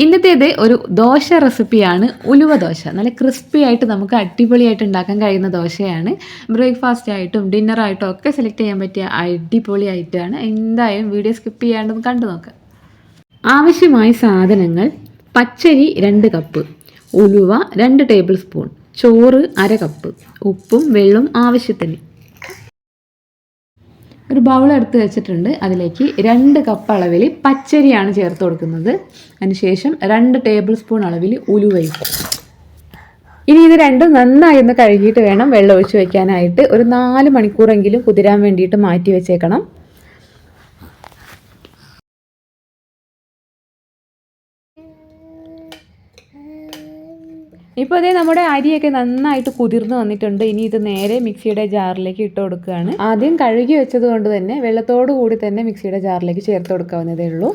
ഇന്നത്തേത് ഒരു ദോശ റെസിപ്പിയാണ്. ഉലുവ ദോശ. നല്ല ക്രിസ്പി ആയിട്ട് നമുക്ക് അടിപൊളിയായിട്ട് ഉണ്ടാക്കാൻ കഴിയുന്ന ദോശയാണ്. ബ്രേക്ക്ഫാസ്റ്റ് ആയിട്ടും ഡിന്നറായിട്ടും ഒക്കെ സെലക്ട് ചെയ്യാൻ പറ്റിയ അടിപൊളി ഐറ്റമാണ്. എന്തായാലും വീഡിയോ സ്കിപ്പ് ചെയ്യാണ്ട് കണ്ടു നോക്കാം. ആവശ്യമായ സാധനങ്ങൾ: പച്ചരി 2 കപ്പ്, ഉലുവ 2 ടേബിൾ സ്പൂൺ, ചോറ് 1/2 കപ്പ്, ഉപ്പും വെള്ളവും ആവശ്യത്തിന്. ഒരു ബൗൾ എടുത്ത് വെച്ചിട്ടുണ്ട്. അതിലേക്ക് 2 കപ്പ് അളവിൽ പച്ചരിയാണ് ചേർത്ത് കൊടുക്കുന്നത്. അതിനുശേഷം 2 ടേബിൾ സ്പൂൺ അളവിൽ ഉലുവയും. ഇനി ഇത് രണ്ടും നന്നായി ഒന്ന് കഴുകിയിട്ട് വേണം വെള്ളം ഒഴിച്ച് വയ്ക്കാനായിട്ട്. ഒരു 4 മണിക്കൂറെങ്കിലും കുതിരാൻ വേണ്ടിയിട്ട് മാറ്റി വെച്ചേക്കണം. ഇപ്പോൾ അതേ നമ്മുടെ അരിയൊക്കെ നന്നായിട്ട് കുതിർന്ന് വന്നിട്ടുണ്ട്. ഇനി ഇത് നേരെ മിക്സിയുടെ ജാറിലേക്ക് ഇട്ട് കൊടുക്കുകയാണ്. ആദ്യം കഴുകി വെച്ചത് കൊണ്ട് തന്നെ വെള്ളത്തോടു കൂടി തന്നെ മിക്സിയുടെ ജാറിലേക്ക് ചേർത്ത് കൊടുക്കാവുന്നതേ ഉള്ളൂ.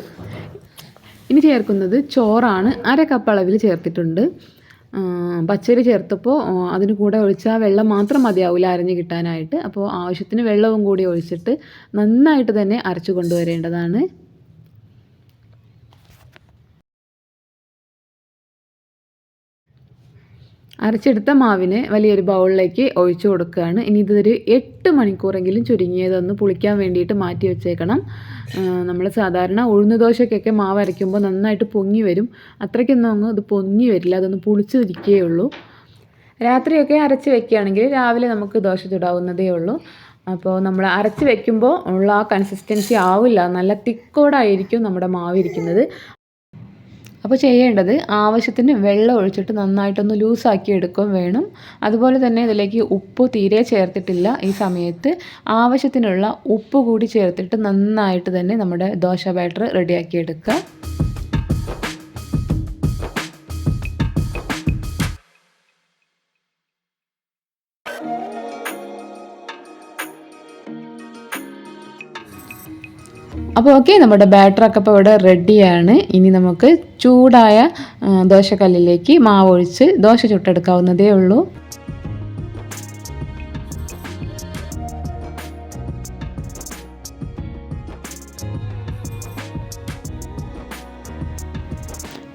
ഇനി ചേർക്കുന്നത് ചോറാണ്. 1/2 കപ്പ് അളവിൽ ചേർത്തിട്ടുണ്ട്. പച്ചരി ചേർത്തപ്പോൾ അതിന് കൂടെ ഒഴിച്ചാൽ വെള്ളം മാത്രം മതിയാവില്ല അരഞ്ഞ് കിട്ടാനായിട്ട്. അപ്പോൾ ആവശ്യത്തിന് വെള്ളവും കൂടി ഒഴിച്ചിട്ട് നന്നായിട്ട് തന്നെ അരച്ചു കൊണ്ടുവരേണ്ടതാണ്. അരച്ചെടുത്ത മാവിനെ വലിയൊരു ബൗളിലേക്ക് ഒഴിച്ചു കൊടുക്കുകയാണ്. ഇനി ഇതൊരു 8 മണിക്കൂറെങ്കിലും ചുരുങ്ങിയതൊന്ന് പുളിക്കാൻ വേണ്ടിയിട്ട് മാറ്റി വെച്ചേക്കണം. നമ്മൾ സാധാരണ ഉഴുന്ന് ദോശയ്ക്കൊക്കെ മാവ് അരയ്ക്കുമ്പോൾ നന്നായിട്ട് പൊങ്ങി വരും. അത്രയ്ക്കൊന്നും അങ്ങ് ഇത് പൊങ്ങി വരില്ല, അതൊന്ന് പുളിച്ചിരിക്കുകയേ ഉള്ളൂ. രാത്രിയൊക്കെ അരച്ച് വെക്കുകയാണെങ്കിൽ രാവിലെ നമുക്ക് ദോശ ചുടാവുന്നതേ ഉള്ളൂ. അപ്പോൾ നമ്മൾ അരച്ച് വെക്കുമ്പോൾ ഉള്ള ആ കൺസിസ്റ്റൻസി ആവില്ല, നല്ല തിക്കോടായിരിക്കും നമ്മുടെ മാവ് ഇരിക്കുന്നത്. അപ്പോൾ ചെയ്യേണ്ടത് ആവശ്യത്തിന് വെള്ളം ഒഴിച്ചിട്ട് നന്നായിട്ടൊന്ന് ലൂസാക്കി എടുക്കുകയും വേണം. അതുപോലെ തന്നെ ഇതിലേക്ക് ഉപ്പ് തീരെ ചേർത്തിട്ടില്ല. ഈ സമയത്ത് ആവശ്യത്തിനുള്ള ഉപ്പ് കൂടി ചേർത്തിട്ട് നന്നായിട്ട് തന്നെ നമ്മുടെ ദോശ ബാറ്റർ റെഡിയാക്കി എടുക്കുക. അപ്പോൾ ഓക്കെ, നമ്മുടെ ബാറ്ററൊക്കെ ഇപ്പോൾ ഇവിടെ റെഡിയാണ്. ഇനി നമുക്ക് ചൂടായ ദോശക്കല്ലിലേക്ക് മാവ് ഒഴിച്ച് ദോശ ചുട്ടെടുക്കാവുന്നതേ ഉള്ളൂ.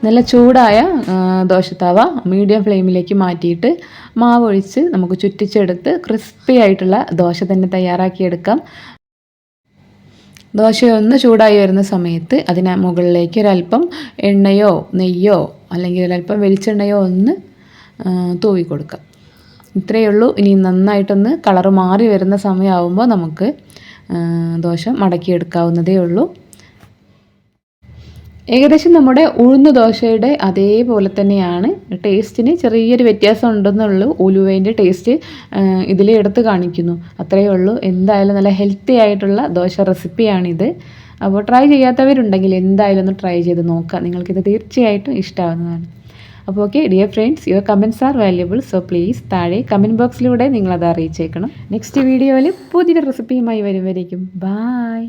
നല്ല ചൂടായ ദോശത്തവ മീഡിയം ഫ്ലെയിമിലേക്ക് മാറ്റിയിട്ട് മാവ് ഒഴിച്ച് നമുക്ക് ചുറ്റിച്ചെടുത്ത് ക്രിസ്പി ആയിട്ടുള്ള ദോശ തന്നെ തയ്യാറാക്കിയെടുക്കാം. ദോശയൊന്ന് ചൂടായി വരുന്ന സമയത്ത് അതിന് മുകളിലേക്ക് ഒരല്പം എണ്ണയോ നെയ്യോ അല്ലെങ്കിൽ ഒരല്പം വെളിച്ചെണ്ണയോ ഒന്ന് തൂവി കൊടുക്കാം. ഇത്രയേ ഉള്ളൂ. ഇനി നന്നായിട്ടൊന്ന് കളറ് മാറി വരുന്ന സമയമാകുമ്പോൾ നമുക്ക് ദോശ മടക്കിയെടുക്കാവുന്നതേ ഉള്ളൂ. ഏകദേശം നമ്മുടെ ഉഴുന്ന് ദോശയുടെ അതേപോലെ തന്നെയാണ്. ടേസ്റ്റിന് ചെറിയൊരു വ്യത്യാസം ഉണ്ടെന്നുള്ളൂ. ഉലുവേൻ്റെ ടേസ്റ്റ് ഇതിൽ എടുത്ത് കാണിക്കുന്നു, അത്രയേ ഉള്ളൂ. എന്തായാലും നല്ല ഹെൽത്തി ആയിട്ടുള്ള ദോശ റെസിപ്പിയാണിത്. അപ്പോൾ ട്രൈ ചെയ്യാത്തവരുണ്ടെങ്കിൽ എന്തായാലും ഒന്ന് ട്രൈ ചെയ്ത് നോക്കുക. നിങ്ങൾക്കിത് തീർച്ചയായിട്ടും ഇഷ്ടമാവുന്നതാണ്. അപ്പോൾ okay dear friends, your comments R valuable. So please താഴെ കമൻറ്റ് ബോക്സിലൂടെ നിങ്ങളത് അറിയിച്ചേക്കണം. നെക്സ്റ്റ് വീഡിയോയിൽ പുതിയൊരു റെസിപ്പിയുമായി വരുമ്പോഴേക്കും ബൈ.